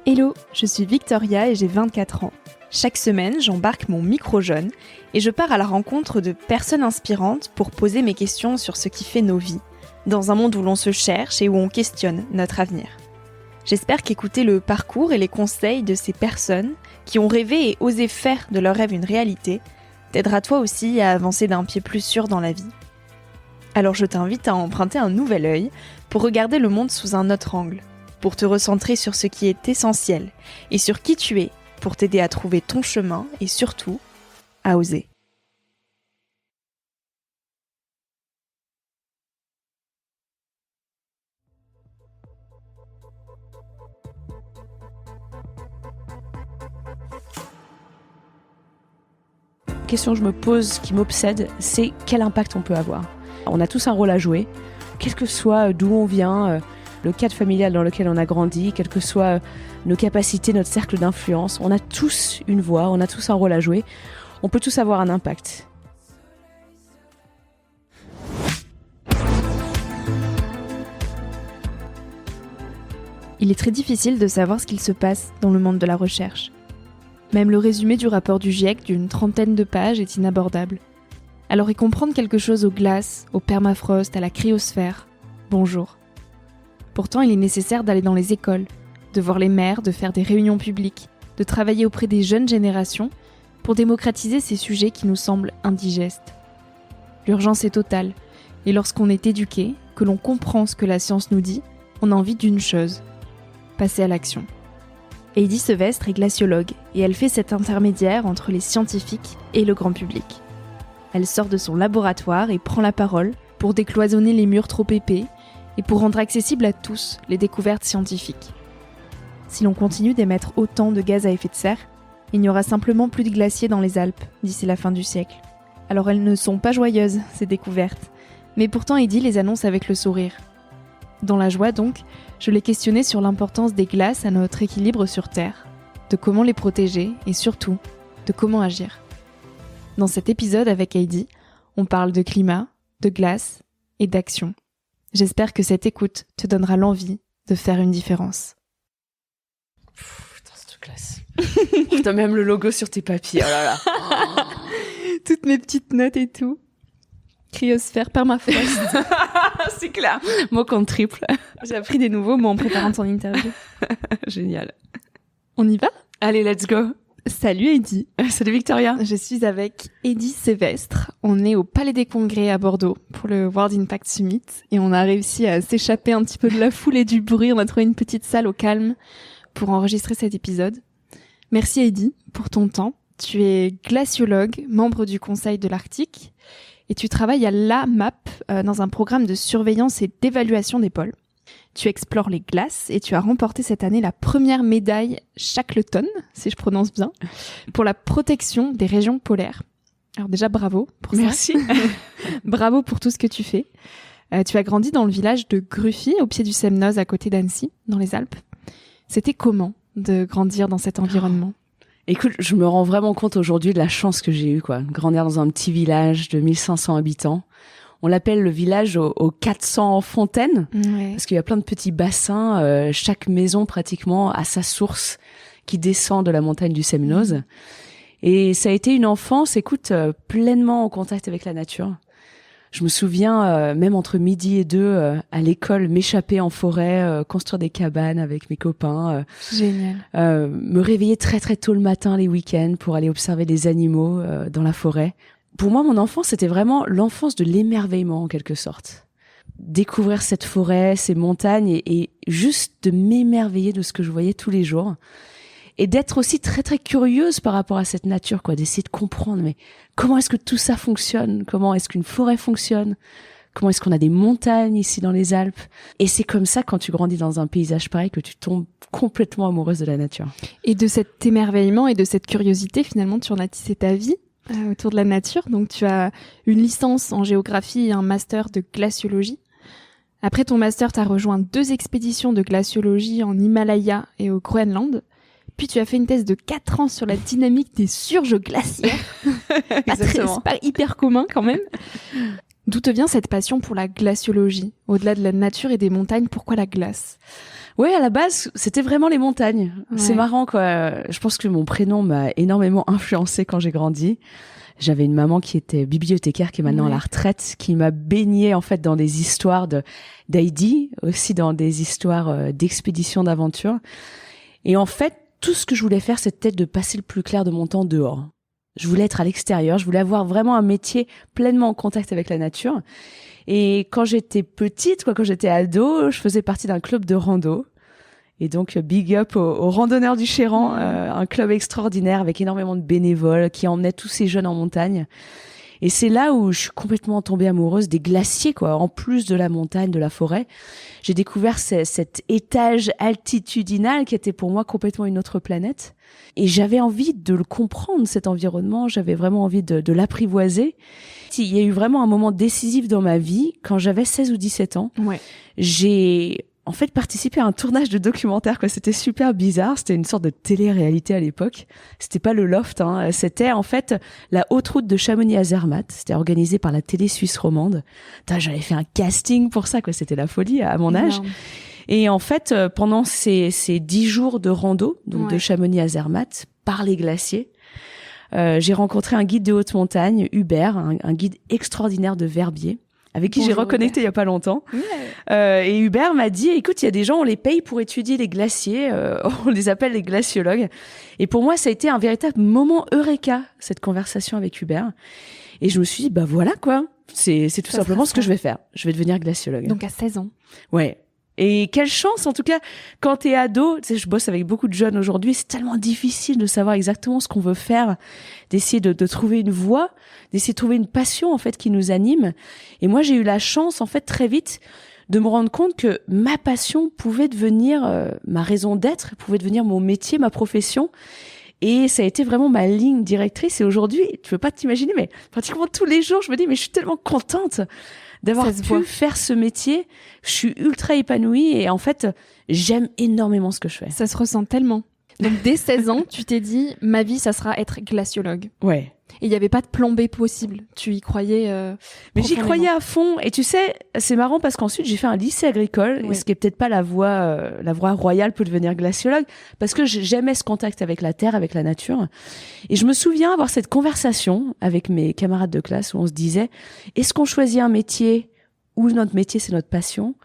Hello, je suis Victoria et j'ai 24 ans. Chaque semaine, j'embarque mon micro jaune et je pars à la rencontre de personnes inspirantes pour poser mes questions sur ce qui fait nos vies, dans un monde où l'on se cherche et où on questionne notre avenir. J'espère qu'écouter le parcours et les conseils de ces personnes qui ont rêvé et osé faire de leur rêve une réalité t'aidera toi aussi à avancer d'un pied plus sûr dans la vie. Alors je t'invite à emprunter un nouvel œil pour regarder le monde sous un autre angle, pour te recentrer sur ce qui est essentiel et sur qui tu es, pour t'aider à trouver ton chemin et surtout, à oser. La question que je me pose, qui m'obsède, c'est quel impact on peut avoir. On a tous un rôle à jouer, quel que soit d'où on vient, le cadre familial dans lequel on a grandi, quelles que soient nos capacités, notre cercle d'influence. On a tous une voix, on a tous un rôle à jouer. On peut tous avoir un impact. Il est très difficile de savoir ce qu'il se passe dans le monde de la recherche. Même le résumé du rapport du GIEC d'une 30aine de pages est inabordable. Alors y comprendre quelque chose aux glaces, au permafrost, à la cryosphère, bonjour. Pourtant, il est nécessaire d'aller dans les écoles, de voir les maires, de faire des réunions publiques, de travailler auprès des jeunes générations pour démocratiser ces sujets qui nous semblent indigestes. L'urgence est totale, et lorsqu'on est éduqué, que l'on comprend ce que la science nous dit, on a envie d'une chose, passer à l'action. Heidi Sevestre est glaciologue, et elle fait cet intermédiaire entre les scientifiques et le grand public. Elle sort de son laboratoire et prend la parole pour décloisonner les murs trop épais et pour rendre accessibles à tous les découvertes scientifiques. Si l'on continue d'émettre autant de gaz à effet de serre, il n'y aura simplement plus de glaciers dans les Alpes d'ici la fin du siècle. Alors elles ne sont pas joyeuses, ces découvertes, mais pourtant Heidi les annonce avec le sourire. Dans la joie donc, je l'ai questionnée sur l'importance des glaces à notre équilibre sur Terre, de comment les protéger et surtout, de comment agir. Dans cet épisode avec Heidi, on parle de climat, de glace et d'action. J'espère que cette écoute te donnera l'envie de faire une différence. Putain, c'est classe. T'as même le logo sur tes papiers, oh là là. Toutes mes petites notes et tout. Cryosphère, permafrost. C'est clair. Mot compte triple. J'ai appris des nouveaux mots en préparant ton interview. Génial. On y va ? Allez, let's go. Salut Heidi. Salut Victoria. Je suis avec Heidi Sevestre. On est au Palais des Congrès à Bordeaux pour le World Impact Summit et on a réussi à s'échapper un petit peu de la foule et du bruit. On a trouvé une petite salle au calme pour enregistrer cet épisode. Merci Heidi pour ton temps. Tu es glaciologue, membre du Conseil de l'Arctique et tu travailles à l'AMAP dans un programme de surveillance et d'évaluation des pôles. Tu explores les glaces et tu as remporté cette année la première médaille Shackleton, si je prononce bien, pour la protection des régions polaires. Alors déjà, bravo pour ça. Merci. Bravo pour tout ce que tu fais. Tu as grandi dans le village de Gruffy, au pied du Semnoz, à côté d'Annecy, dans les Alpes. C'était comment de grandir dans cet environnement ? Écoute, je me rends vraiment compte aujourd'hui de la chance que j'ai eue, quoi. Grandir dans un petit village de 1500 habitants. On l'appelle le village aux 400 fontaines, parce qu'il y a plein de petits bassins. Chaque maison, pratiquement, a sa source qui descend de la montagne du Semnoz. Et ça a été une enfance, écoute, pleinement en contact avec la nature. Je me souviens, même entre midi et 2, à l'école, m'échapper en forêt, construire des cabanes avec mes copains. Génial. Me réveiller très très tôt le matin les week-ends pour aller observer des animaux dans la forêt. Pour moi, mon enfance, c'était vraiment l'enfance de l'émerveillement, en quelque sorte. Découvrir cette forêt, ces montagnes et juste de m'émerveiller de ce que je voyais tous les jours. Et d'être aussi très très curieuse par rapport à cette nature, quoi, d'essayer de comprendre, mais comment est-ce que tout ça fonctionne? Comment est-ce qu'une forêt fonctionne? Comment est-ce qu'on a des montagnes ici dans les Alpes? Et c'est comme ça, quand tu grandis dans un paysage pareil, que tu tombes complètement amoureuse de la nature. Et de cet émerveillement et de cette curiosité, finalement, tu en as tissé ta vie autour de la nature. Donc tu as une licence en géographie et un master de glaciologie. Après ton master, tu as rejoint 2 expéditions de glaciologie en Himalaya et au Groenland. Puis tu as fait une thèse de 4 ans sur la dynamique des surges glaciaires. C'est pas hyper commun quand même. D'où te vient cette passion pour la glaciologie? Au-delà de la nature et des montagnes, pourquoi la glace? Ouais, à la base, c'était vraiment les montagnes. Ouais. C'est marrant, quoi. Je pense que mon prénom m'a énormément influencée quand j'ai grandi. J'avais une maman qui était bibliothécaire, qui est maintenant à la retraite, qui m'a baignée, en fait, dans des histoires d'Heidi, aussi dans des histoires d'expéditions, d'aventure. Et en fait, tout ce que je voulais faire, c'était de passer le plus clair de mon temps dehors. Je voulais être à l'extérieur, je voulais avoir vraiment un métier pleinement en contact avec la nature. Et quand j'étais petite, quand j'étais ado, je faisais partie d'un club de rando. Et donc, big up aux randonneurs du Chéran, un club extraordinaire avec énormément de bénévoles qui emmenaient tous ces jeunes en montagne. Et c'est là où je suis complètement tombée amoureuse des glaciers, quoi. En plus de la montagne, de la forêt, j'ai découvert cet étage altitudinal qui était pour moi complètement une autre planète. Et j'avais envie de le comprendre, cet environnement. J'avais vraiment envie de l'apprivoiser. Il y a eu vraiment un moment décisif dans ma vie quand j'avais 16 ou 17 ans. Ouais. J'ai en fait participé à un tournage de documentaire, quoi. C'était super bizarre. C'était une sorte de télé-réalité à l'époque. C'était pas le Loft, hein. C'était en fait la haute route de Chamonix à Zermatt. C'était organisé par la télé suisse romande. J'avais fait un casting pour ça, quoi. C'était la folie à mon âge. Non. Et en fait, pendant ces 10 jours de rando, donc de Chamonix à Zermatt, par les glaciers, j'ai rencontré un guide de haute montagne, Hubert, un guide extraordinaire de Verbier, avec qui j'ai reconnecté il y a pas longtemps. Et Hubert m'a dit, écoute, il y a des gens, on les paye pour étudier les glaciers, on les appelle les glaciologues. Et pour moi, ça a été un véritable moment eureka, cette conversation avec Hubert. Et je me suis dit, bah voilà quoi, c'est tout simplement ce que je vais faire. Je vais devenir glaciologue. Donc à 16 ans. Ouais. Et quelle chance, en tout cas, quand t'es ado, tu sais, je bosse avec beaucoup de jeunes aujourd'hui, c'est tellement difficile de savoir exactement ce qu'on veut faire, d'essayer de trouver une voie, d'essayer de trouver une passion, en fait, qui nous anime. Et moi, j'ai eu la chance, en fait, très vite, de me rendre compte que ma passion pouvait devenir ma raison d'être, pouvait devenir mon métier, ma profession. Et ça a été vraiment ma ligne directrice. Et aujourd'hui, tu peux pas t'imaginer, mais pratiquement tous les jours, je me dis, mais je suis tellement contente d'avoir pu faire ce métier. Je suis ultra épanouie et en fait, j'aime énormément ce que je fais. Ça se ressent tellement. Donc dès 16 ans, tu t'es dit, ma vie, ça sera être glaciologue. Ouais. Et il n'y avait pas de plan B possible. Tu y croyais Mais j'y croyais à fond. Et tu sais, c'est marrant parce qu'ensuite, j'ai fait un lycée agricole, ce qui est peut-être pas la voie royale pour devenir glaciologue, parce que j'aimais ce contact avec la terre, avec la nature. Et je me souviens avoir cette conversation avec mes camarades de classe où on se disait, est-ce qu'on choisit un métier où notre métier, c'est notre passion ?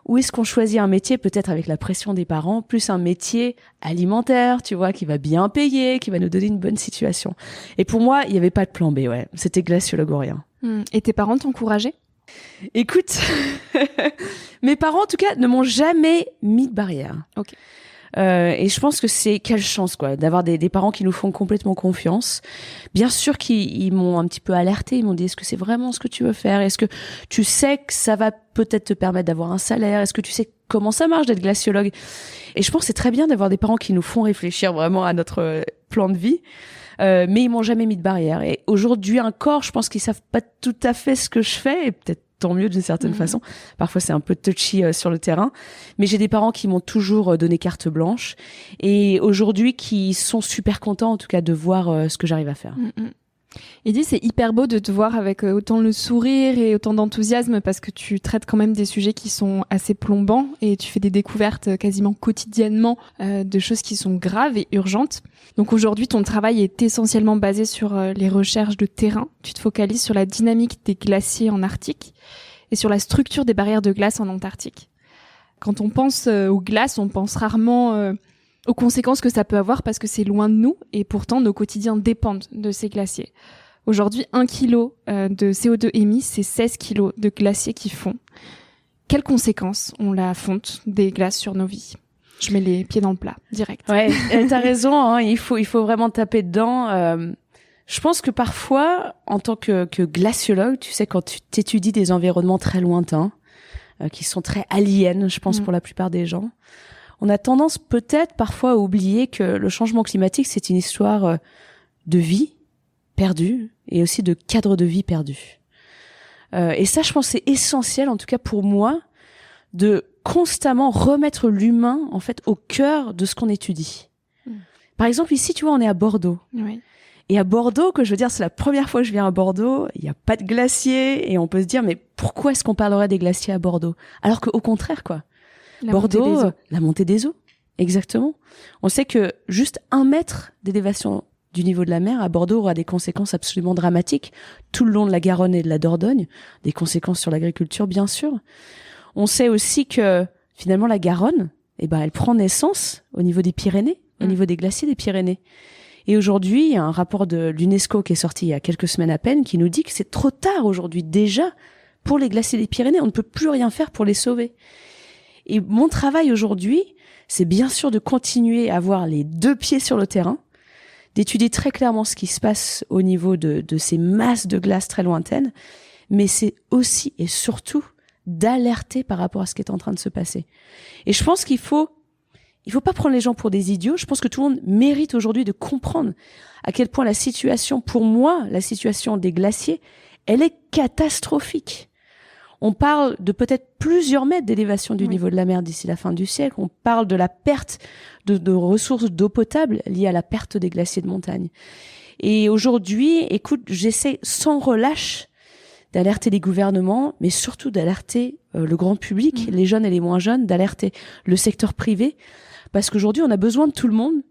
Ou est-ce qu'on choisit un métier peut-être avec la pression des parents, plus un métier alimentaire, tu vois, qui va bien payer, qui va nous donner une bonne situation. Et pour moi, il n'y avait pas de plan B, ouais. C'était glaciologue ou rien. Et tes parents t'encourageaient ? Écoute, mes parents, en tout cas, ne m'ont jamais mis de barrière. Ok. Et je pense que c'est quelle chance, quoi, d'avoir des parents qui nous font complètement confiance. Bien sûr qu'ils m'ont un petit peu alerté, ils m'ont dit, est-ce que c'est vraiment ce que tu veux faire ? Est-ce que tu sais que ça va peut-être te permettre d'avoir un salaire ? Est-ce que tu sais comment ça marche d'être glaciologue ? Et je pense que c'est très bien d'avoir des parents qui nous font réfléchir vraiment à notre plan de vie. Mais ils m'ont jamais mis de barrière. Et aujourd'hui encore, je pense qu'ils savent pas tout à fait ce que je fais, et peut-être tant mieux d'une certaine façon. Parfois, c'est un peu touchy sur le terrain. Mais j'ai des parents qui m'ont toujours donné carte blanche. Et aujourd'hui, qui sont super contents, en tout cas, de voir ce que j'arrive à faire. Eddy, c'est hyper beau de te voir avec autant le sourire et autant d'enthousiasme parce que tu traites quand même des sujets qui sont assez plombants et tu fais des découvertes quasiment quotidiennement de choses qui sont graves et urgentes. Donc aujourd'hui, ton travail est essentiellement basé sur les recherches de terrain. Tu te focalises sur la dynamique des glaciers en Arctique et sur la structure des barrières de glace en Antarctique. Quand on pense aux glaces, on pense rarement aux conséquences que ça peut avoir parce que c'est loin de nous et pourtant nos quotidiens dépendent de ces glaciers. Aujourd'hui, 1 kilo de CO2 émis, c'est 16 kilos de glaciers qui fondent. Quelles conséquences ont la fonte des glaces sur nos vies ? Je mets les pieds dans le plat, direct. Ouais, t'as raison, hein, il faut vraiment taper dedans. Je pense que parfois, en tant que glaciologue, tu sais, quand tu t'étudies des environnements très lointains, qui sont très aliens, je pense, pour la plupart des gens, on a tendance peut-être parfois à oublier que le changement climatique, c'est une histoire de vie perdue et aussi de cadre de vie perdu. Et ça, je pense, c'est essentiel, en tout cas pour moi, de constamment remettre l'humain, en fait, au cœur de ce qu'on étudie. Par exemple, ici, tu vois, on est à Bordeaux. Oui. Et à Bordeaux, que je veux dire, c'est la première fois que je viens à Bordeaux, il n'y a pas de glaciers, et on peut se dire, mais pourquoi est-ce qu'on parlerait des glaciers à Bordeaux? Alors qu'au contraire, quoi. Bordeaux, la montée des eaux. Exactement. On sait que juste 1 mètre d'élévation du niveau de la mer à Bordeaux aura des conséquences absolument dramatiques tout le long de la Garonne et de la Dordogne, des conséquences sur l'agriculture, bien sûr. On sait aussi que, finalement, la Garonne, elle prend naissance au niveau des Pyrénées, au niveau des glaciers des Pyrénées. Et aujourd'hui, il y a un rapport de l'UNESCO qui est sorti il y a quelques semaines à peine qui nous dit que c'est trop tard aujourd'hui déjà pour les glaciers des Pyrénées. On ne peut plus rien faire pour les sauver. Et mon travail aujourd'hui, c'est bien sûr de continuer à avoir les 2 pieds sur le terrain, d'étudier très clairement ce qui se passe au niveau de ces masses de glace très lointaines, mais c'est aussi et surtout d'alerter par rapport à ce qui est en train de se passer. Et je pense qu'il faut pas prendre les gens pour des idiots. Je pense que tout le monde mérite aujourd'hui de comprendre à quel point la situation, pour moi, la situation des glaciers, elle est catastrophique. On parle de peut-être plusieurs mètres d'élévation du niveau de la mer d'ici la fin du siècle. On parle de la perte de ressources d'eau potable liée à la perte des glaciers de montagne. Et aujourd'hui, écoute, j'essaie sans relâche d'alerter les gouvernements, mais surtout d'alerter le grand public, les jeunes et les moins jeunes, d'alerter le secteur privé, parce qu'aujourd'hui, on a besoin de tout le monde.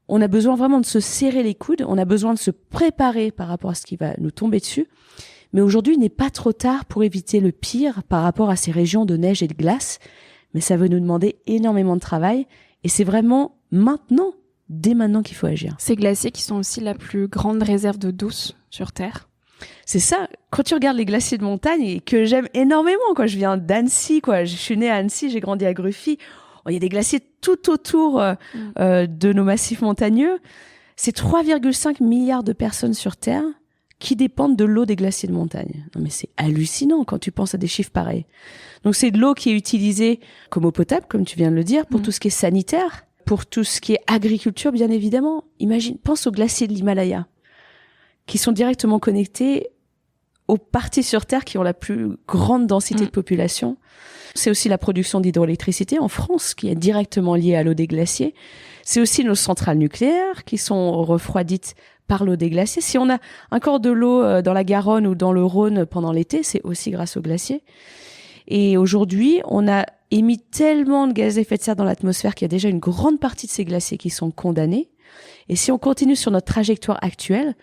On a besoin vraiment de se serrer les coudes. On a besoin de se préparer par rapport à ce qui va nous tomber dessus. Mais aujourd'hui, il n'est pas trop tard pour éviter le pire par rapport à ces régions de neige et de glace. Mais ça veut nous demander énormément de travail. Et c'est vraiment maintenant, dès maintenant qu'il faut agir. Ces glaciers qui sont aussi la plus grande réserve d'eau douce sur Terre. C'est ça. Quand tu regardes les glaciers de montagne, et que j'aime énormément, quoi. Je viens d'Annecy, quoi. Je suis née à Annecy, j'ai grandi à Gruffy. Il y a des glaciers tout autour de nos massifs montagneux. C'est 3,5 milliards de personnes sur Terre qui dépendent de l'eau des glaciers de montagne. Non mais c'est hallucinant quand tu penses à des chiffres pareils. Donc c'est de l'eau qui est utilisée comme eau potable, comme tu viens de le dire, pour tout ce qui est sanitaire, pour tout ce qui est agriculture, bien évidemment. Pense aux glaciers de l'Himalaya, qui sont directement connectés aux parties sur Terre qui ont la plus grande densité de population. C'est aussi la production d'hydroélectricité en France qui est directement liée à l'eau des glaciers. C'est aussi nos centrales nucléaires qui sont refroidies par l'eau des glaciers. Si on a encore de l'eau dans la Garonne ou dans le Rhône pendant l'été, c'est aussi grâce aux glaciers. Et aujourd'hui, on a émis tellement de gaz à effet de serre dans l'atmosphère qu'il y a déjà une grande partie de ces glaciers qui sont condamnés. Et si on continue sur notre trajectoire actuelle,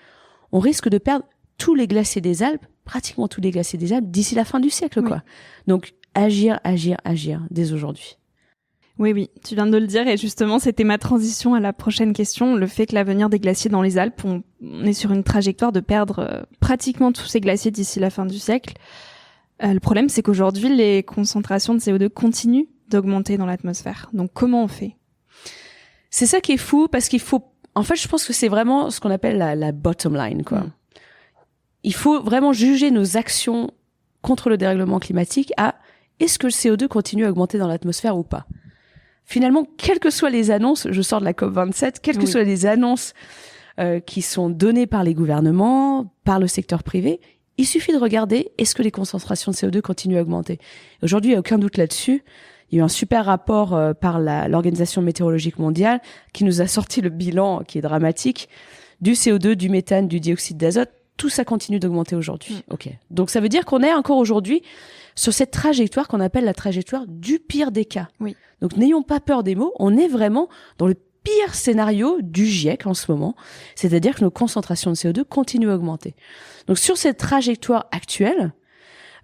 on risque de perdre tous les glaciers des Alpes, pratiquement tous les glaciers des Alpes, d'ici la fin du siècle, quoi. Donc, agir dès aujourd'hui. Oui, tu viens de le dire et justement, c'était ma transition à la prochaine question, le fait que l'avenir des glaciers dans les Alpes, on est sur une trajectoire de perdre pratiquement tous ces glaciers d'ici la fin du siècle. Le problème, c'est qu'aujourd'hui, les concentrations de CO2 continuent d'augmenter dans l'atmosphère. Donc, comment on fait? C'est ça qui est fou, parce qu'il faut... En fait, je pense que c'est vraiment ce qu'on appelle la bottom line, quoi. Il faut vraiment juger nos actions contre le dérèglement climatique à est-ce que le CO2 continue à augmenter dans l'atmosphère ou pas? Finalement, quelles que soient les annonces, je sors de la COP27, quelles que soient les annonces qui sont données par les gouvernements, par le secteur privé, il suffit de regarder est-ce que les concentrations de CO2 continuent à augmenter. Aujourd'hui, il n'y a aucun doute là-dessus. Il y a eu un super rapport par l'Organisation météorologique mondiale qui nous a sorti le bilan qui est dramatique du CO2, du méthane, du dioxyde d'azote. Tout ça continue d'augmenter aujourd'hui. Ok. Donc ça veut dire qu'on est encore aujourd'hui sur cette trajectoire qu'on appelle la trajectoire du pire des cas. Oui. Donc n'ayons pas peur des mots, on est vraiment dans le pire scénario du GIEC en ce moment, c'est-à-dire que nos concentrations de CO2 continuent à augmenter. Donc sur cette trajectoire actuelle,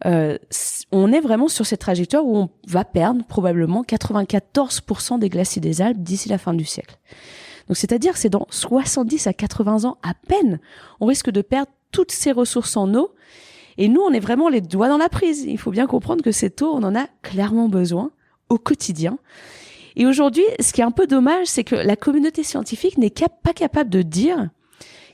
on est vraiment sur cette trajectoire où on va perdre probablement 94% des glaciers des Alpes d'ici la fin du siècle. Donc c'est-à-dire que c'est dans 70 à 80 ans à peine, on risque de perdre toutes ces ressources en eau. Et nous, on est vraiment les doigts dans la prise. Il faut bien comprendre que cette eau, on en a clairement besoin au quotidien. Et aujourd'hui, ce qui est un peu dommage, c'est que la communauté scientifique n'est pas capable de dire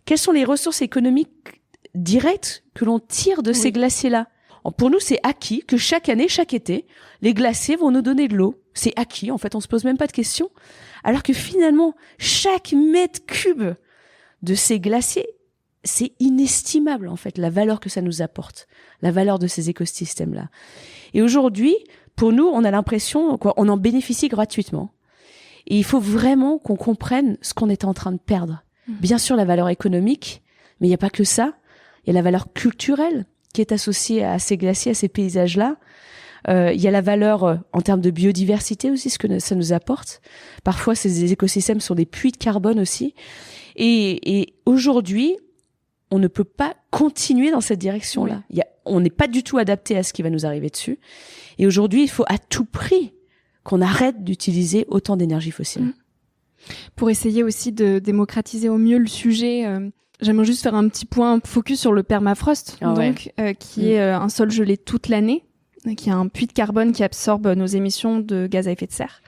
quelles sont les ressources économiques directes que l'on tire de ces glaciers-là. Pour nous, c'est acquis que chaque année, chaque été, les glaciers vont nous donner de l'eau. C'est acquis, en fait, on se pose même pas de questions. Alors que finalement, chaque mètre cube de ces glaciers, c'est inestimable, en fait, la valeur que ça nous apporte, la valeur de ces écosystèmes-là. Et aujourd'hui, pour nous, on a l'impression qu'on en bénéficie gratuitement. Et il faut vraiment qu'on comprenne ce qu'on est en train de perdre. Bien sûr, la valeur économique, mais il n'y a pas que ça. Il y a la valeur culturelle qui est associée à ces glaciers, à ces paysages-là. Il y a la valeur en termes de biodiversité aussi, ce que ça nous apporte. Parfois, ces écosystèmes sont des puits de carbone aussi. Et aujourd'hui, on ne peut pas continuer dans cette direction-là. Oui. On n'est pas du tout adapté à ce qui va nous arriver dessus. Et aujourd'hui, il faut à tout prix qu'on arrête d'utiliser autant d'énergie fossile. Pour essayer aussi de démocratiser au mieux le sujet, j'aimerais juste faire un petit point focus sur le permafrost, qui est un sol gelé toute l'année, qui a un puits de carbone qui absorbe nos émissions de gaz à effet de serre.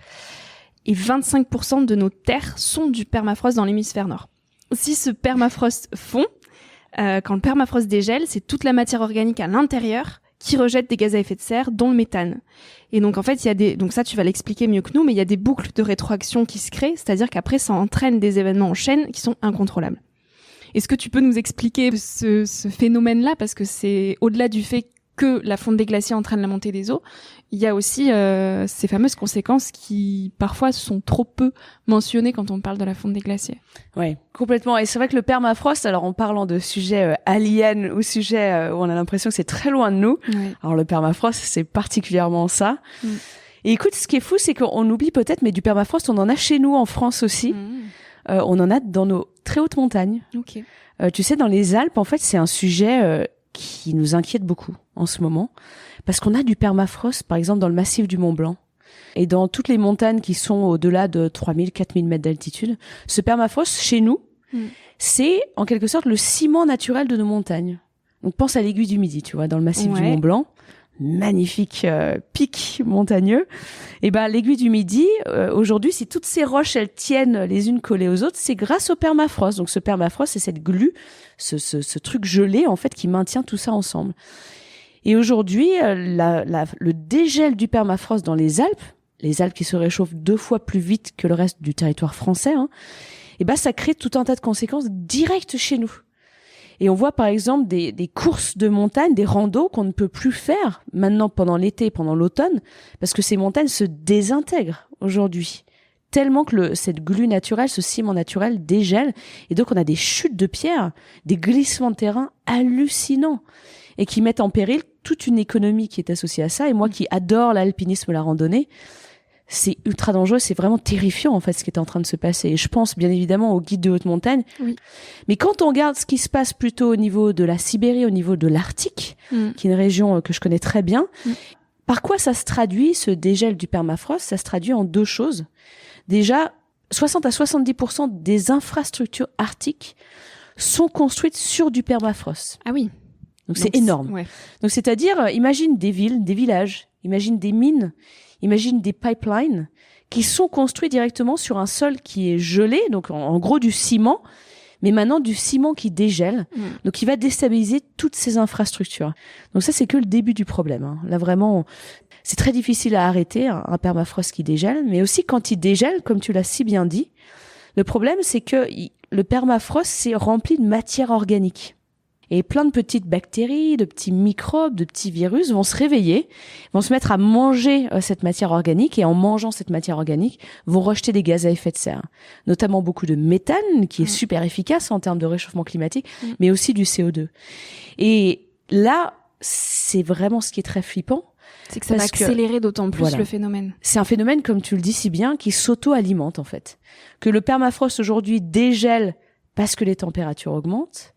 Et 25% de nos terres sont du permafrost dans l'hémisphère nord. Si ce permafrost fond, quand le permafrost dégèle, c'est toute la matière organique à l'intérieur qui rejette des gaz à effet de serre, dont le méthane. Et donc, en fait, donc ça, tu vas l'expliquer mieux que nous, mais il y a des boucles de rétroaction qui se créent, c'est-à-dire qu'après, ça entraîne des événements en chaîne qui sont incontrôlables. Est-ce que tu peux nous expliquer ce phénomène-là? Parce que c'est au-delà du fait que la fonte des glaciers entraîne la montée des eaux, il y a aussi ces fameuses conséquences qui, parfois, sont trop peu mentionnées quand on parle de la fonte des glaciers. Oui, complètement. Et c'est vrai que le permafrost, alors en parlant de sujets aliens ou sujets où on a l'impression que c'est très loin de nous, alors le permafrost, c'est particulièrement ça. Et écoute, ce qui est fou, c'est qu'on oublie peut-être, mais du permafrost, on en a chez nous en France aussi. On en a dans nos très hautes montagnes. Okay. Tu sais, dans les Alpes, en fait, c'est un sujet qui nous inquiète beaucoup en ce moment, parce qu'on a du permafrost, par exemple, dans le massif du Mont Blanc, et dans toutes les montagnes qui sont au-delà de 3000, 4000 mètres d'altitude. Ce permafrost, chez nous, c'est en quelque sorte le ciment naturel de nos montagnes. Donc pense à l'aiguille du Midi, tu vois, dans le massif du Mont Blanc, magnifique pic montagneux. Et ben l'aiguille du Midi, aujourd'hui, si toutes ces roches elles tiennent les unes collées aux autres, c'est grâce au permafrost. Donc ce permafrost, c'est cette glu, ce truc gelé en fait qui maintient tout ça ensemble. Et aujourd'hui, le dégel du permafrost dans les Alpes qui se réchauffent 2 fois plus vite que le reste du territoire français, et ben ça crée tout un tas de conséquences directes chez nous. Et on voit par exemple des courses de montagne, des randos qu'on ne peut plus faire maintenant pendant l'été et pendant l'automne, parce que ces montagnes se désintègrent aujourd'hui. Tellement que cette glu naturelle, ce ciment naturel dégèle, et donc on a des chutes de pierres, des glissements de terrain hallucinants, et qui mettent en péril toute une économie qui est associée à ça. Et moi qui adore l'alpinisme, la randonnée, c'est ultra dangereux, c'est vraiment terrifiant en fait ce qui est en train de se passer. Et je pense bien évidemment aux guides de haute montagne. Oui. Mais quand on regarde ce qui se passe plutôt au niveau de la Sibérie, au niveau de l'Arctique, qui est une région que je connais très bien, par quoi ça se traduit, ce dégel du permafrost? Ça se traduit en 2 choses. Déjà, 60 à 70% des infrastructures arctiques sont construites sur du permafrost. Ah oui. Donc c'est énorme. Ouais. Donc c'est-à-dire, imagine des villes, des villages, imagine des mines, imagine des pipelines qui sont construits directement sur un sol qui est gelé, donc en gros du ciment, mais maintenant du ciment qui dégèle, donc qui va déstabiliser toutes ces infrastructures. Donc ça, c'est que le début du problème. Là vraiment, c'est très difficile à arrêter, un permafrost qui dégèle, mais aussi quand il dégèle, comme tu l'as si bien dit, le problème c'est que le permafrost, c'est rempli de matière organique. Et plein de petites bactéries, de petits microbes, de petits virus vont se réveiller, vont se mettre à manger cette matière organique, et en mangeant cette matière organique, vont rejeter des gaz à effet de serre. Notamment beaucoup de méthane, qui est super efficace en termes de réchauffement climatique, mais aussi du CO2. Et là, c'est vraiment ce qui est très flippant. C'est que ça va accélérer d'autant plus le phénomène. C'est un phénomène, comme tu le dis si bien, qui s'auto-alimente en fait. Que le permafrost aujourd'hui dégèle parce que les températures augmentent.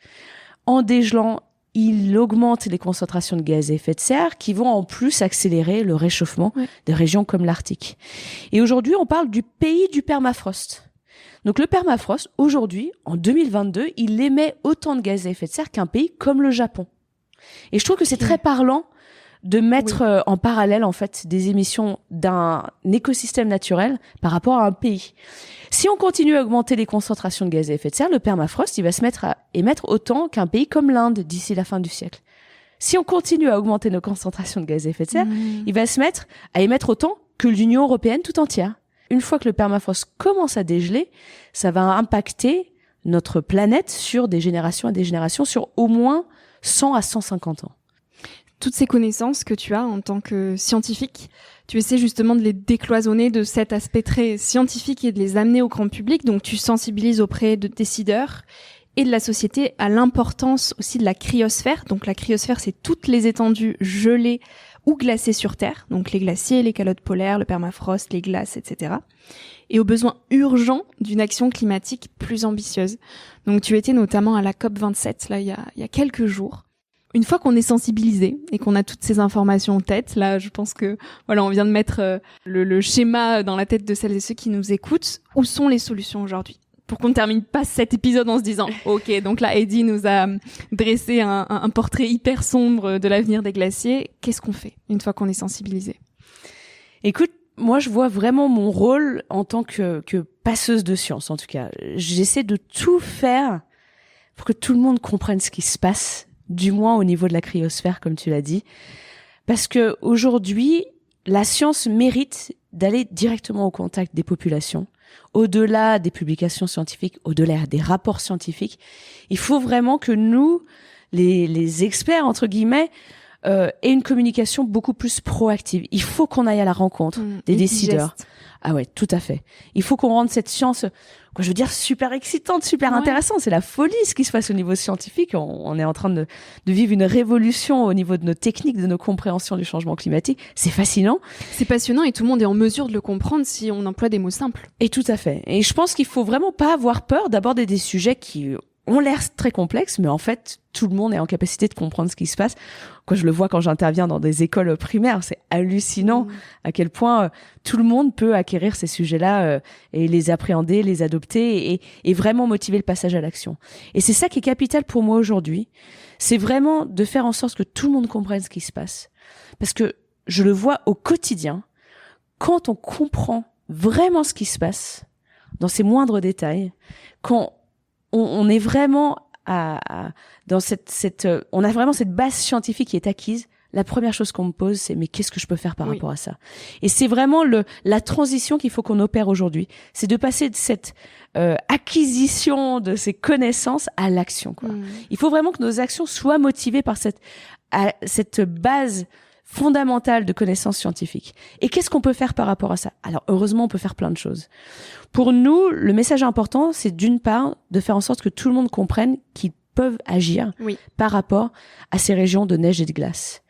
En dégélant, il augmente les concentrations de gaz à effet de serre qui vont en plus accélérer le réchauffement des régions comme l'Arctique. Et aujourd'hui, on parle du pays du permafrost. Donc le permafrost, aujourd'hui, en 2022, il émet autant de gaz à effet de serre qu'un pays comme le Japon. Et je trouve que c'est très parlant de mettre en parallèle en fait des émissions d'un écosystème naturel par rapport à un pays. Si on continue à augmenter les concentrations de gaz à effet de serre, le permafrost, il va se mettre à émettre autant qu'un pays comme l'Inde d'ici la fin du siècle. Si on continue à augmenter nos concentrations de gaz à effet de serre, il va se mettre à émettre autant que l'Union européenne tout entière. Une fois que le permafrost commence à dégeler, ça va impacter notre planète sur des générations et des générations, sur au moins 100 à 150 ans. toutes ces connaissances que tu as en tant que scientifique, tu essaies justement de les décloisonner de cet aspect très scientifique et de les amener au grand public. Donc tu sensibilises auprès de décideurs et de la société à l'importance aussi de la cryosphère. Donc la cryosphère, c'est toutes les étendues gelées ou glacées sur Terre, donc les glaciers, les calottes polaires, le permafrost, les glaces, etc. Et aux besoins urgents d'une action climatique plus ambitieuse. Donc tu étais notamment à la COP27, là, il y a quelques jours. Une fois qu'on est sensibilisé et qu'on a toutes ces informations en tête, là, je pense que voilà, on vient de mettre le schéma dans la tête de celles et ceux qui nous écoutent. Où sont les solutions aujourd'hui ? Pour qu'on ne termine pas cet épisode en se disant « Ok, donc là, Heidi nous a dressé un portrait hyper sombre de l'avenir des glaciers. Qu'est-ce qu'on fait une fois qu'on est sensibilisé ?» Écoute, moi, je vois vraiment mon rôle en tant que passeuse de science, en tout cas. J'essaie de tout faire pour que tout le monde comprenne ce qui se passe, du moins au niveau de la cryosphère, comme tu l'as dit. Parce que aujourd'hui, la science mérite d'aller directement au contact des populations. Au-delà des publications scientifiques, au-delà des rapports scientifiques, il faut vraiment que nous, les experts, entre guillemets, aient une communication beaucoup plus proactive. Il faut qu'on aille à la rencontre des décideurs. Ah ouais, tout à fait. Il faut qu'on rende cette science, quoi, je veux dire, super excitante, super intéressante. C'est la folie ce qui se passe au niveau scientifique. On est en train de vivre une révolution au niveau de nos techniques, de nos compréhensions du changement climatique. C'est fascinant. C'est passionnant et tout le monde est en mesure de le comprendre si on emploie des mots simples. Et tout à fait. Et je pense qu'il faut vraiment pas avoir peur d'aborder des sujets qui ont l'air très complexes, mais en fait, tout le monde est en capacité de comprendre ce qui se passe. Quoi, je le vois quand j'interviens dans des écoles primaires, c'est hallucinant à quel point tout le monde peut acquérir ces sujets-là et les appréhender, les adopter et vraiment motiver le passage à l'action. Et c'est ça qui est capital pour moi aujourd'hui. C'est vraiment de faire en sorte que tout le monde comprenne ce qui se passe. Parce que je le vois au quotidien, quand on comprend vraiment ce qui se passe, dans ses moindres détails, quand on est vraiment dans on a vraiment cette base scientifique qui est acquise. La première chose qu'on me pose, c'est mais qu'est-ce que je peux faire par rapport à ça ? Et c'est vraiment la transition qu'il faut qu'on opère aujourd'hui. C'est de passer de cette acquisition de ces connaissances à l'action, quoi. Il faut vraiment que nos actions soient motivées par cette base fondamentale de connaissances scientifiques. Et qu'est-ce qu'on peut faire par rapport à ça ? Alors, heureusement, on peut faire plein de choses. Pour nous, le message important, c'est d'une part de faire en sorte que tout le monde comprenne qu'ils peuvent agir par rapport à ces régions de neige et de glace.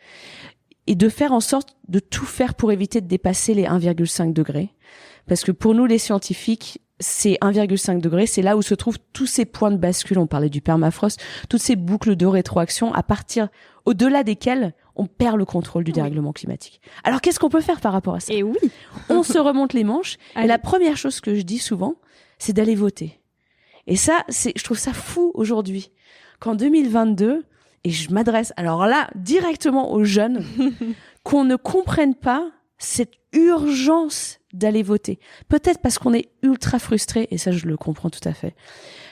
Et de faire en sorte de tout faire pour éviter de dépasser les 1,5 degrés. Parce que pour nous, les scientifiques, c'est 1,5 degrés, c'est là où se trouvent tous ces points de bascule. On parlait du permafrost, toutes ces boucles de rétroaction à partir au-delà desquelles on perd le contrôle du dérèglement climatique. Alors, qu'est-ce qu'on peut faire par rapport à ça ? Et oui, on se remonte les manches. Et la première chose que je dis souvent, c'est d'aller voter. Et ça, je trouve ça fou aujourd'hui. Qu'en 2022, et je m'adresse alors là directement aux jeunes, qu'on ne comprenne pas cette urgence d'aller voter. Peut-être parce qu'on est ultra frustré, et ça je le comprends tout à fait.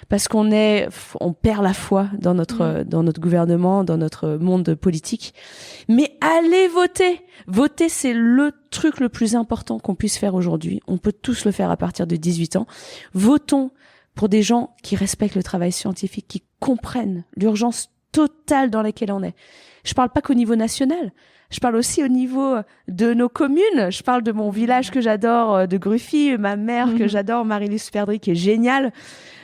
Parce on perd la foi dans notre gouvernement, dans notre monde politique. Mais allez voter! Voter, c'est le truc le plus important qu'on puisse faire aujourd'hui. On peut tous le faire à partir de 18 ans. Votons pour des gens qui respectent le travail scientifique, qui comprennent l'urgence totale dans laquelle on est. Je parle pas qu'au niveau national. Je parle aussi au niveau de nos communes. Je parle de mon village que j'adore, de Gruffy, ma mère que j'adore, Marie-Luce Perdry, qui est géniale.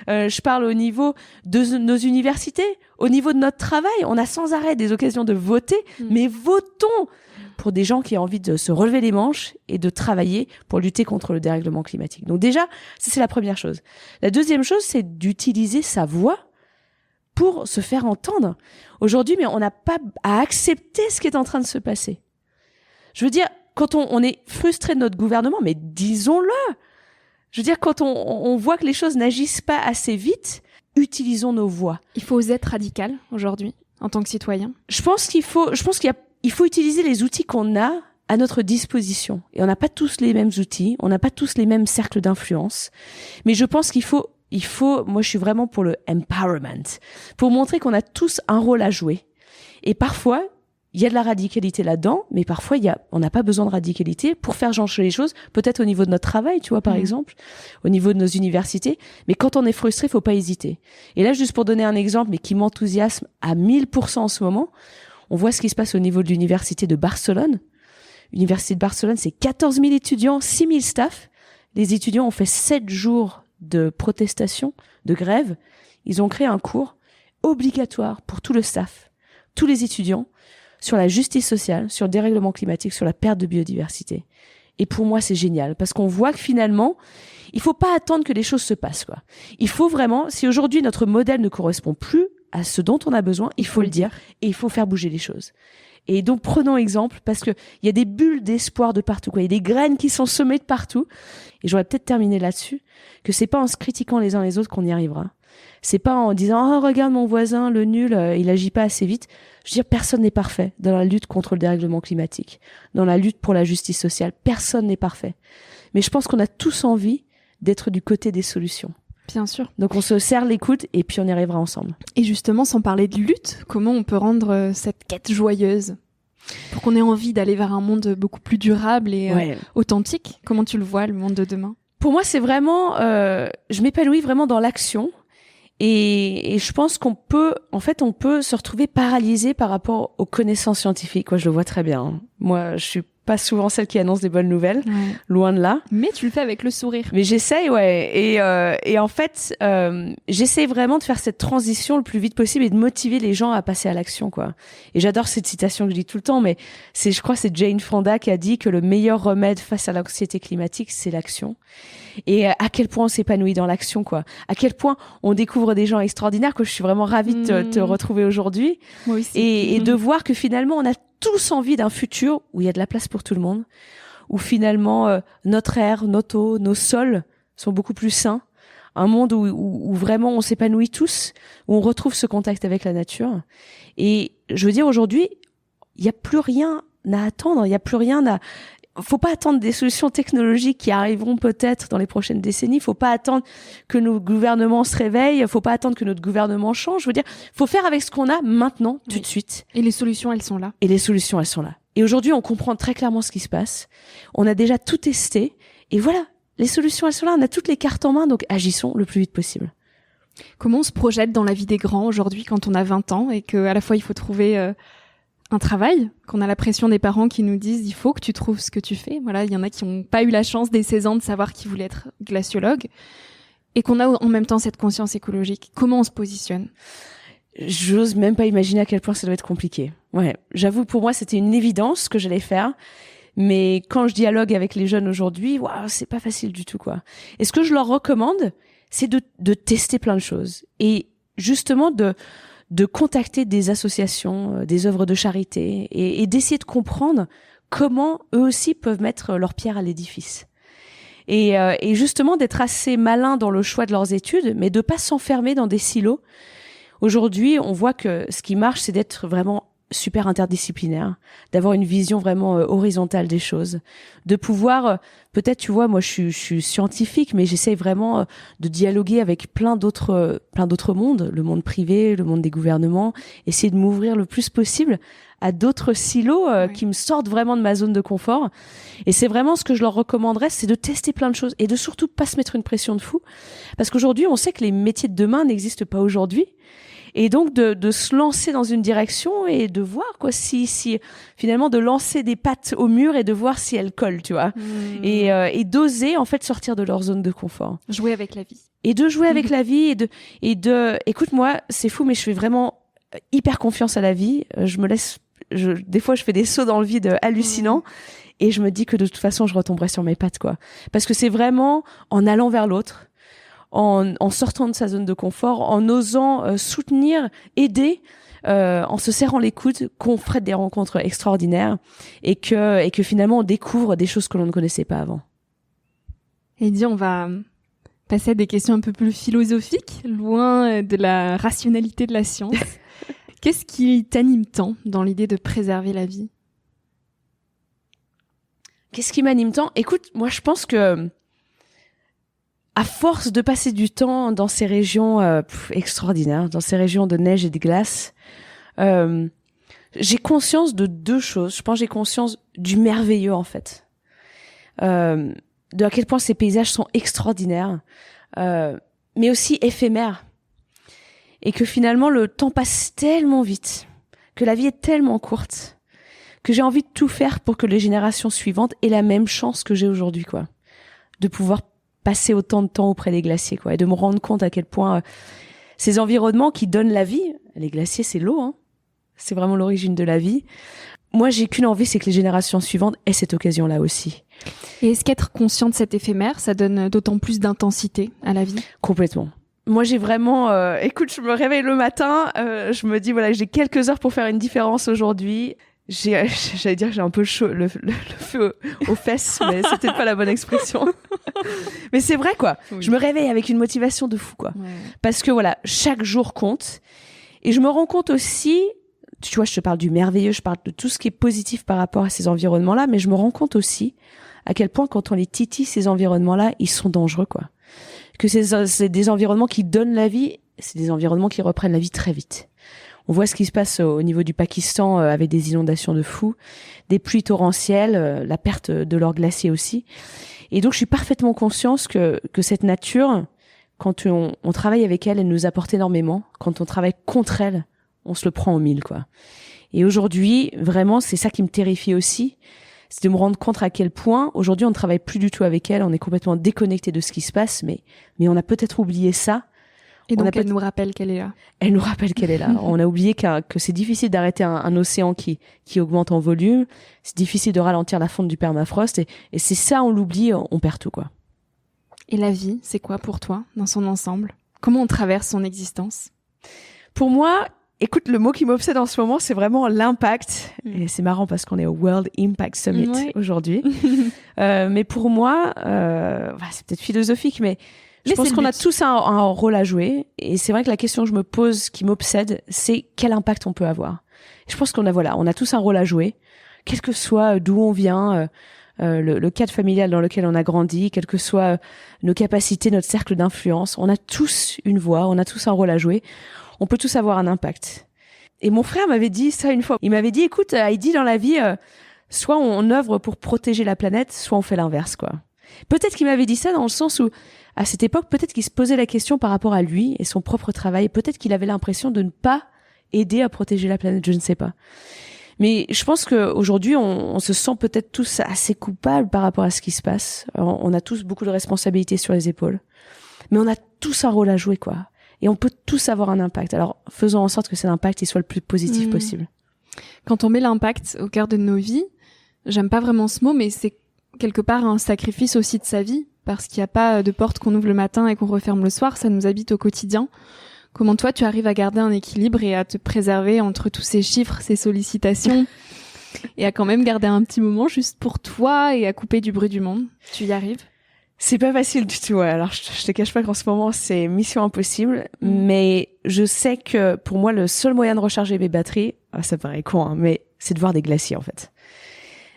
Je parle au niveau de nos universités, au niveau de notre travail. On a sans arrêt des occasions de voter, mais votons pour des gens qui ont envie de se relever les manches et de travailler pour lutter contre le dérèglement climatique. Donc déjà, ça c'est la première chose. La deuxième chose, c'est d'utiliser sa voix pour se faire entendre. Aujourd'hui, mais on n'a pas à accepter ce qui est en train de se passer. Je veux dire, quand on est frustré de notre gouvernement, mais disons-le. Je veux dire, quand on voit que les choses n'agissent pas assez vite, utilisons nos voix. Il faut oser être radical aujourd'hui, en tant que citoyen. Je pense qu'il faut utiliser les outils qu'on a à notre disposition. Et on n'a pas tous les mêmes outils, on n'a pas tous les mêmes cercles d'influence. Mais je pense qu'il faut, moi je suis vraiment pour le empowerment, pour montrer qu'on a tous un rôle à jouer. Et parfois, il y a de la radicalité là-dedans, mais parfois on n'a pas besoin de radicalité pour faire changer les choses, peut-être au niveau de notre travail, tu vois, par exemple, au niveau de nos universités. Mais quand on est frustré, faut pas hésiter. Et là, juste pour donner un exemple, mais qui m'enthousiasme à 1000% en ce moment, On voit ce qui se passe au niveau de l'université de Barcelone. L'université de Barcelone, c'est 14 000 étudiants, 6 000 staff. Les étudiants ont fait 7 jours de protestation, de grève. Ils ont créé un cours obligatoire pour tout le staff, tous les étudiants, sur la justice sociale, sur le dérèglement climatique, sur la perte de biodiversité. Et pour moi, c'est génial, parce qu'on voit que finalement, il faut pas attendre que les choses se passent, quoi. Il faut vraiment, si aujourd'hui notre modèle ne correspond plus à ce dont on a besoin, il faut le dire, et il faut faire bouger les choses. Et donc, prenons exemple, parce que il y a des bulles d'espoir de partout, quoi. Il y a des graines qui sont semées de partout. Et j'aurais peut-être terminé là-dessus, que c'est pas en se critiquant les uns les autres qu'on y arrivera. C'est pas en disant, oh, regarde mon voisin, le nul, il agit pas assez vite. Je veux dire, personne n'est parfait dans la lutte contre le dérèglement climatique, dans la lutte pour la justice sociale. Personne n'est parfait. Mais je pense qu'on a tous envie d'être du côté des solutions. Bien sûr. Donc on se serre les coudes et puis on y arrivera ensemble. Et justement, sans parler de lutte, comment on peut rendre cette quête joyeuse pour qu'on ait envie d'aller vers un monde beaucoup plus durable et authentique? Comment tu le vois, le monde de demain? Pour moi, c'est vraiment, je m'épanouis vraiment dans l'action. Et je pense qu'on peut se retrouver paralysé par rapport aux connaissances scientifiques. Moi, je le vois très bien, hein. Moi, je suis pas souvent celle qui annonce des bonnes nouvelles, loin de là. Mais tu le fais avec le sourire. Mais j'essaye, et en fait, j'essaie vraiment de faire cette transition le plus vite possible et de motiver les gens à passer à l'action, quoi. Et j'adore cette citation que je dis tout le temps, mais je crois que c'est Jane Fonda qui a dit que le meilleur remède face à l'anxiété climatique, c'est l'action. Et à quel point on s'épanouit dans l'action, quoi. À quel point on découvre des gens extraordinaires, que je suis vraiment ravie de te retrouver aujourd'hui. Moi aussi. Et de voir que finalement, on a tous envie d'un futur où il y a de la place pour tout le monde, où finalement notre air, notre eau, nos sols sont beaucoup plus sains, un monde où vraiment on s'épanouit tous, où on retrouve ce contact avec la nature. Et je veux dire, aujourd'hui, il n'y a plus rien à attendre, il n'y a plus rien à... Faut pas attendre des solutions technologiques qui arriveront peut-être dans les prochaines décennies. Faut pas attendre que nos gouvernements se réveillent. Faut pas attendre que notre gouvernement change. Je veux dire, faut faire avec ce qu'on a maintenant, tout de suite. Et les solutions, elles sont là. Et les solutions, elles sont là. Et aujourd'hui, on comprend très clairement ce qui se passe. On a déjà tout testé. Et voilà, les solutions, elles sont là. On a toutes les cartes en main, donc agissons le plus vite possible. Comment on se projette dans la vie des grands aujourd'hui quand on a 20 ans et qu'à la fois il faut trouver un travail, qu'on a la pression des parents qui nous disent il faut que tu trouves ce que tu fais. Voilà, il y en a qui n'ont pas eu la chance dès 16 ans de savoir qu'ils voulaient être glaciologues et qu'on a en même temps cette conscience écologique. Comment on se positionne? J'ose même pas imaginer à quel point ça doit être compliqué. Ouais, j'avoue, pour moi, c'était une évidence que j'allais faire. Mais quand je dialogue avec les jeunes aujourd'hui, waouh, c'est pas facile du tout, quoi. Et ce que je leur recommande, c'est de tester plein de choses. Et justement, de contacter des associations, des œuvres de charité et d'essayer de comprendre comment eux aussi peuvent mettre leur pierre à l'édifice. Et justement d'être assez malin dans le choix de leurs études, mais de pas s'enfermer dans des silos. Aujourd'hui, on voit que ce qui marche, c'est d'être vraiment super interdisciplinaire, d'avoir une vision vraiment horizontale des choses, de pouvoir peut-être, tu vois, moi je suis scientifique, mais j'essaie vraiment de dialoguer avec plein d'autres mondes, le monde privé, le monde des gouvernements, essayer de m'ouvrir le plus possible à d'autres silos qui me sortent vraiment de ma zone de confort. Et c'est vraiment ce que je leur recommanderais, c'est de tester plein de choses et de surtout pas se mettre une pression de fou, parce qu'aujourd'hui on sait que les métiers de demain n'existent pas aujourd'hui. Et donc de se lancer dans une direction et de voir quoi, si finalement de lancer des pattes au mur et de voir si elles collent, tu vois. Et d'oser en fait sortir de leur zone de confort. Jouer avec la vie. Et de jouer avec la vie écoute, moi, c'est fou, mais je fais vraiment hyper confiance à la vie. Des fois je fais des sauts dans le vide hallucinants. Et je me dis que de toute façon je retomberai sur mes pattes, quoi. Parce que c'est vraiment en allant vers l'autre, en sortant de sa zone de confort, en osant soutenir, aider, en se serrant les coudes, qu'on ferait des rencontres extraordinaires et que finalement on découvre des choses que l'on ne connaissait pas avant. Et dis, on va passer à des questions un peu plus philosophiques, loin de la rationalité de la science. Qu'est-ce qui t'anime tant dans l'idée de préserver la vie? Qu'est-ce qui m'anime tant? Écoute, moi je pense que à force de passer du temps dans ces régions extraordinaires, dans ces régions de neige et de glace, j'ai conscience de deux choses. Je pense que j'ai conscience du merveilleux, en fait. De à quel point ces paysages sont extraordinaires, mais aussi éphémères. Et que finalement, le temps passe tellement vite que la vie est tellement courte que j'ai envie de tout faire pour que les générations suivantes aient la même chance que j'ai aujourd'hui, quoi. De pouvoir passer autant de temps auprès des glaciers, quoi, et de me rendre compte à quel point ces environnements qui donnent la vie, les glaciers, c'est l'eau, hein. C'est vraiment l'origine de la vie. Moi, j'ai qu'une envie, c'est que les générations suivantes aient cette occasion-là aussi. Et est-ce qu'être conscient de cet éphémère, ça donne d'autant plus d'intensité à la vie ? Complètement. Moi, j'ai vraiment... écoute, je me réveille le matin, je me dis, voilà, j'ai quelques heures pour faire une différence aujourd'hui. J'allais dire que j'ai un peu chaud, le feu aux fesses, mais c'était pas la bonne expression. Mais c'est vrai, quoi. Oui. Je me réveille avec une motivation de fou, quoi. Ouais. Parce que voilà, chaque jour compte. Et je me rends compte aussi, tu vois, je te parle du merveilleux, je parle de tout ce qui est positif par rapport à ces environnements-là, mais je me rends compte aussi à quel point quand on les titille, ces environnements-là, ils sont dangereux, quoi. Que c'est des environnements qui donnent la vie, c'est des environnements qui reprennent la vie très vite. On voit ce qui se passe au niveau du Pakistan avec des inondations de fou, des pluies torrentielles, la perte de leurs glaciers aussi. Et donc, je suis parfaitement consciente que cette nature, quand on travaille avec elle, elle nous apporte énormément. Quand on travaille contre elle, on se le prend au mille, quoi. Et aujourd'hui, vraiment, c'est ça qui me terrifie aussi. C'est de me rendre compte à quel point, aujourd'hui, on ne travaille plus du tout avec elle. On est complètement déconnecté de ce qui se passe, mais on a peut-être oublié ça. Et donc, elle nous rappelle qu'elle est là. Elle nous rappelle qu'elle est là. On a oublié que c'est difficile d'arrêter un océan qui augmente en volume. C'est difficile de ralentir la fonte du permafrost. Et c'est ça, on l'oublie, on perd tout, quoi. Et la vie, c'est quoi pour toi, dans son ensemble ? Comment on traverse son existence ? Pour moi, écoute, le mot qui m'obsède en ce moment, c'est vraiment l'impact. Et c'est marrant parce qu'on est au World Impact Summit aujourd'hui. Mais pour moi, c'est peut-être philosophique, mais je pense qu'on a tous un rôle à jouer. Et c'est vrai que la question que je me pose, qui m'obsède, c'est quel impact on peut avoir. Je pense on a tous un rôle à jouer, quel que soit d'où on vient, le cadre familial dans lequel on a grandi, quelles que soient nos capacités, notre cercle d'influence. On a tous une voix, on a tous un rôle à jouer. On peut tous avoir un impact. Et mon frère m'avait dit ça une fois. Il m'avait dit, écoute, Heidi, dans la vie, soit on œuvre pour protéger la planète, soit on fait l'inverse, quoi. Peut-être qu'il m'avait dit ça dans le sens où, à cette époque, peut-être qu'il se posait la question par rapport à lui et son propre travail. Peut-être qu'il avait l'impression de ne pas aider à protéger la planète, je ne sais pas. Mais je pense qu'aujourd'hui, on se sent peut-être tous assez coupables par rapport à ce qui se passe. On a tous beaucoup de responsabilités sur les épaules. Mais on a tous un rôle à jouer, quoi. Et on peut tous avoir un impact. Alors, faisons en sorte que cet impact il soit le plus positif possible. Quand on met l'impact au cœur de nos vies, j'aime pas vraiment ce mot, mais c'est quelque part un sacrifice aussi de sa vie. Parce qu'il n'y a pas de porte qu'on ouvre le matin et qu'on referme le soir, ça nous habite au quotidien. Comment toi, tu arrives à garder un équilibre et à te préserver entre tous ces chiffres, ces sollicitations, et à quand même garder un petit moment juste pour toi et à couper du bruit du monde ? Tu y arrives ? C'est pas facile du tout. Alors, je te cache pas qu'en ce moment, c'est mission impossible, mais je sais que pour moi, le seul moyen de recharger mes batteries, ça paraît con, hein, mais c'est de voir des glaciers, en fait.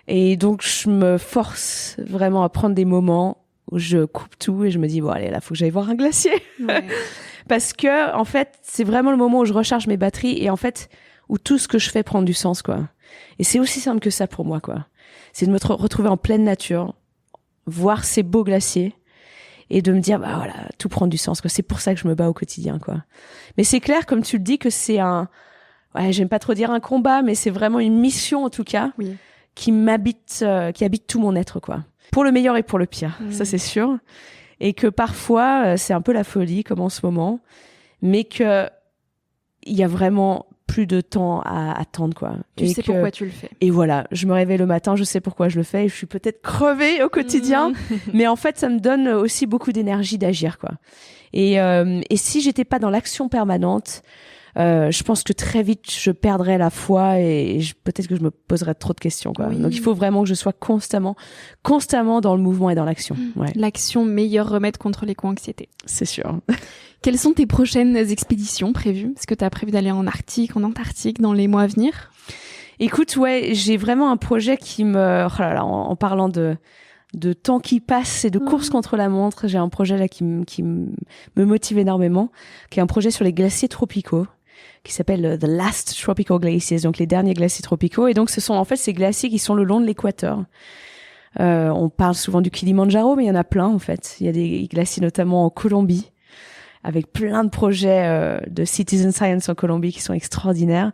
Et donc, je me force vraiment à prendre des moments où je coupe tout et je me dis, bon, allez, là, faut que j'aille voir un glacier. Ouais. Parce que, en fait, c'est vraiment le moment où je recharge mes batteries et en fait, où tout ce que je fais prend du sens, quoi. Et c'est aussi simple que ça pour moi, quoi. C'est de me retrouver en pleine nature, voir ces beaux glaciers et de me dire, bah voilà, tout prend du sens, quoi. C'est pour ça que je me bats au quotidien, quoi. Mais c'est clair, comme tu le dis, que c'est j'aime pas trop dire un combat, mais c'est vraiment une mission, en tout cas, oui, qui habite tout mon être, quoi. Pour le meilleur et pour le pire, ça c'est sûr. Et que parfois, c'est un peu la folie, comme en ce moment, mais que il y a vraiment plus de temps à attendre, quoi. Tu sais pourquoi tu le fais. Et voilà, je me réveille le matin, je sais pourquoi je le fais, et je suis peut-être crevée au quotidien, mais en fait, ça me donne aussi beaucoup d'énergie d'agir, quoi. Et si j'étais pas dans l'action permanente, je pense que très vite je perdrais la foi et peut-être que je me poserais trop de questions, quoi. Oui. Donc il faut vraiment que je sois constamment dans le mouvement et dans l'action. Ouais. L'action, meilleur remède contre l'éco-anxiété. C'est sûr. Quelles sont tes prochaines expéditions prévues ? Est-ce que tu as prévu d'aller en Arctique, en Antarctique dans les mois à venir ? Écoute, ouais, j'ai vraiment un projet qui me... Oh là là, en parlant de temps qui passe et de course contre la montre, j'ai un projet là qui me motive énormément, qui est un projet sur les glaciers tropicaux, qui s'appelle The Last Tropical Glaciers, donc les derniers glaciers tropicaux. Et donc, ce sont en fait ces glaciers qui sont le long de l'équateur. On parle souvent du Kilimandjaro, mais il y en a plein en fait. Il y a des glaciers notamment en Colombie. avec plein de projets de citizen science en Colombie qui sont extraordinaires.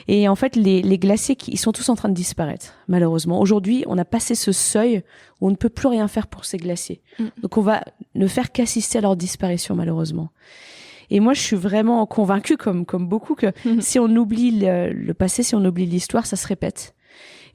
Et en fait, les glaciers, ils sont tous en train de disparaître, malheureusement. Aujourd'hui, on a passé ce seuil où on ne peut plus rien faire pour ces glaciers. Donc, on va ne faire qu'assister à leur disparition, malheureusement. Et moi, je suis vraiment convaincue, comme beaucoup, que si on oublie le passé, si on oublie l'histoire, ça se répète.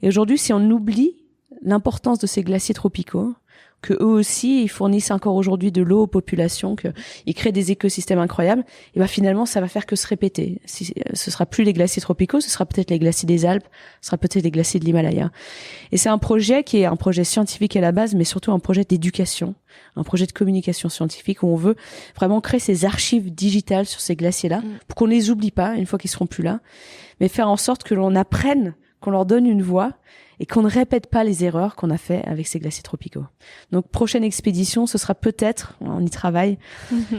Et aujourd'hui, si on oublie l'importance de ces glaciers tropicaux, que eux aussi, ils fournissent encore aujourd'hui de l'eau aux populations, qu'ils créent des écosystèmes incroyables, et ben finalement, ça va faire que se répéter. Ce sera plus les glaciers tropicaux, ce sera peut-être les glaciers des Alpes, ce sera peut-être les glaciers de l'Himalaya. Et c'est un projet qui est un projet scientifique à la base, mais surtout un projet d'éducation, un projet de communication scientifique où on veut vraiment créer ces archives digitales sur ces glaciers-là, pour qu'on les oublie pas une fois qu'ils seront plus là, mais faire en sorte que l'on apprenne, qu'on leur donne une voix, et qu'on ne répète pas les erreurs qu'on a fait avec ces glaciers tropicaux. Donc, prochaine expédition, ce sera peut-être, on y travaille,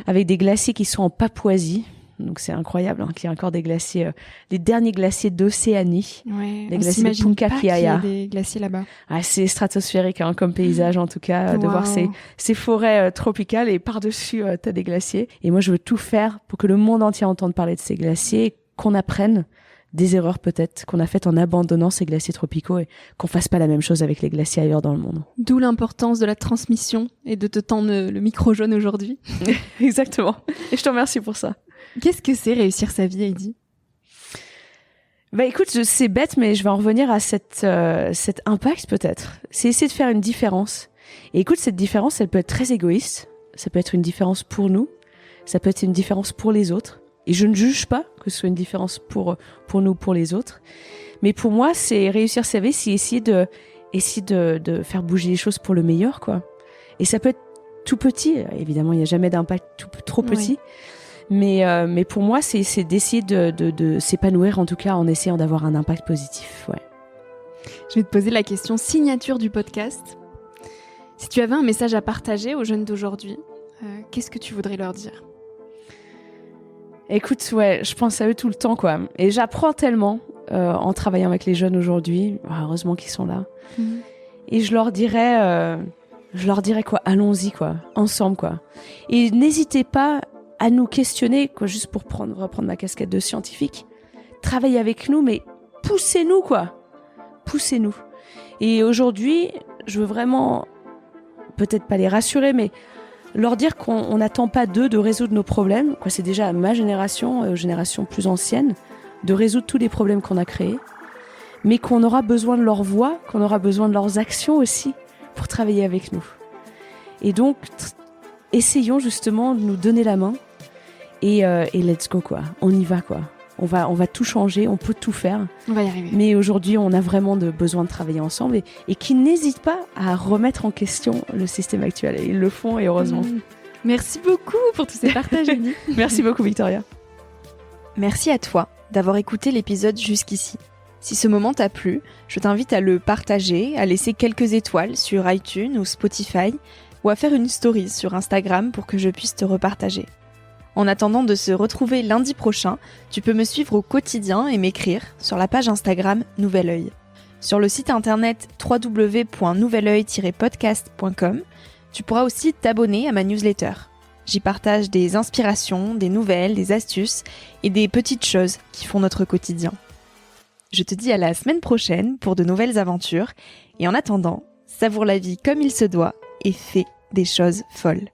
avec des glaciers qui sont en Papouasie. Donc, c'est incroyable, qu'il y ait encore des glaciers, les derniers glaciers d'Océanie. Ouais, les on glaciers de s'imagine pas qu'il y Puncak-Yaya. ait des glaciers là-bas. Ah, c'est stratosphérique, comme paysage, en tout cas, de voir ces forêts tropicales et par-dessus, t'as des glaciers. Et moi, je veux tout faire pour que le monde entier entende parler de ces glaciers, qu'on apprenne des erreurs peut-être qu'on a faites en abandonnant ces glaciers tropicaux et qu'on fasse pas la même chose avec les glaciers ailleurs dans le monde. D'où l'importance de la transmission et de te tendre le micro jaune aujourd'hui. Exactement. Et je te remercie pour ça. Qu'est-ce que c'est réussir sa vie, Heidi ? Bah écoute, c'est bête, mais je vais en revenir à cet impact peut-être. C'est essayer de faire une différence. Et écoute, cette différence, elle peut être très égoïste. Ça peut être une différence pour nous. Ça peut être une différence pour les autres. Et je ne juge pas que ce soit une différence pour nous, pour les autres. Mais pour moi, c'est réussir sa vie, c'est essayer de faire bouger les choses pour le meilleur, quoi. Et ça peut être tout petit. Évidemment, il n'y a jamais d'impact trop petit. Oui. Mais pour moi, c'est d'essayer de s'épanouir, en tout cas, en essayant d'avoir un impact positif, ouais. Je vais te poser la question signature du podcast. Si tu avais un message à partager aux jeunes d'aujourd'hui, qu'est-ce que tu voudrais leur dire ? Écoute, ouais, je pense à eux tout le temps, quoi. Et j'apprends tellement en travaillant avec les jeunes aujourd'hui. Heureusement qu'ils sont là. Et je leur dirais quoi, allons-y, quoi, ensemble, quoi. Et n'hésitez pas à nous questionner, quoi, juste pour reprendre ma casquette de scientifique. Travaillez avec nous, mais poussez-nous, quoi. Poussez-nous. Et aujourd'hui, je veux vraiment, peut-être pas les rassurer, mais leur dire qu'on n'attend pas d'eux de résoudre nos problèmes, quoi. C'est déjà à ma génération, génération plus ancienne, de résoudre tous les problèmes qu'on a créés, mais qu'on aura besoin de leur voix, qu'on aura besoin de leurs actions aussi pour travailler avec nous. Et donc, essayons justement de nous donner la main et let's go, quoi. On y va, quoi. On va tout changer, on peut tout faire. On va y arriver. Mais aujourd'hui, on a vraiment besoin de travailler ensemble et qu'ils n'hésitent pas à remettre en question le système actuel. Et ils le font, et heureusement. Merci beaucoup pour tous ces partages, Heidi. Merci beaucoup, Victoria. Merci à toi d'avoir écouté l'épisode jusqu'ici. Si ce moment t'a plu, je t'invite à le partager, à laisser quelques étoiles sur iTunes ou Spotify, ou à faire une story sur Instagram pour que je puisse te repartager. En attendant de se retrouver lundi prochain, tu peux me suivre au quotidien et m'écrire sur la page Instagram Nouvel Oeil. Sur le site internet www.nouveloeil-podcast.com, tu pourras aussi t'abonner à ma newsletter. J'y partage des inspirations, des nouvelles, des astuces et des petites choses qui font notre quotidien. Je te dis à la semaine prochaine pour de nouvelles aventures et en attendant, savoure la vie comme il se doit et fais des choses folles.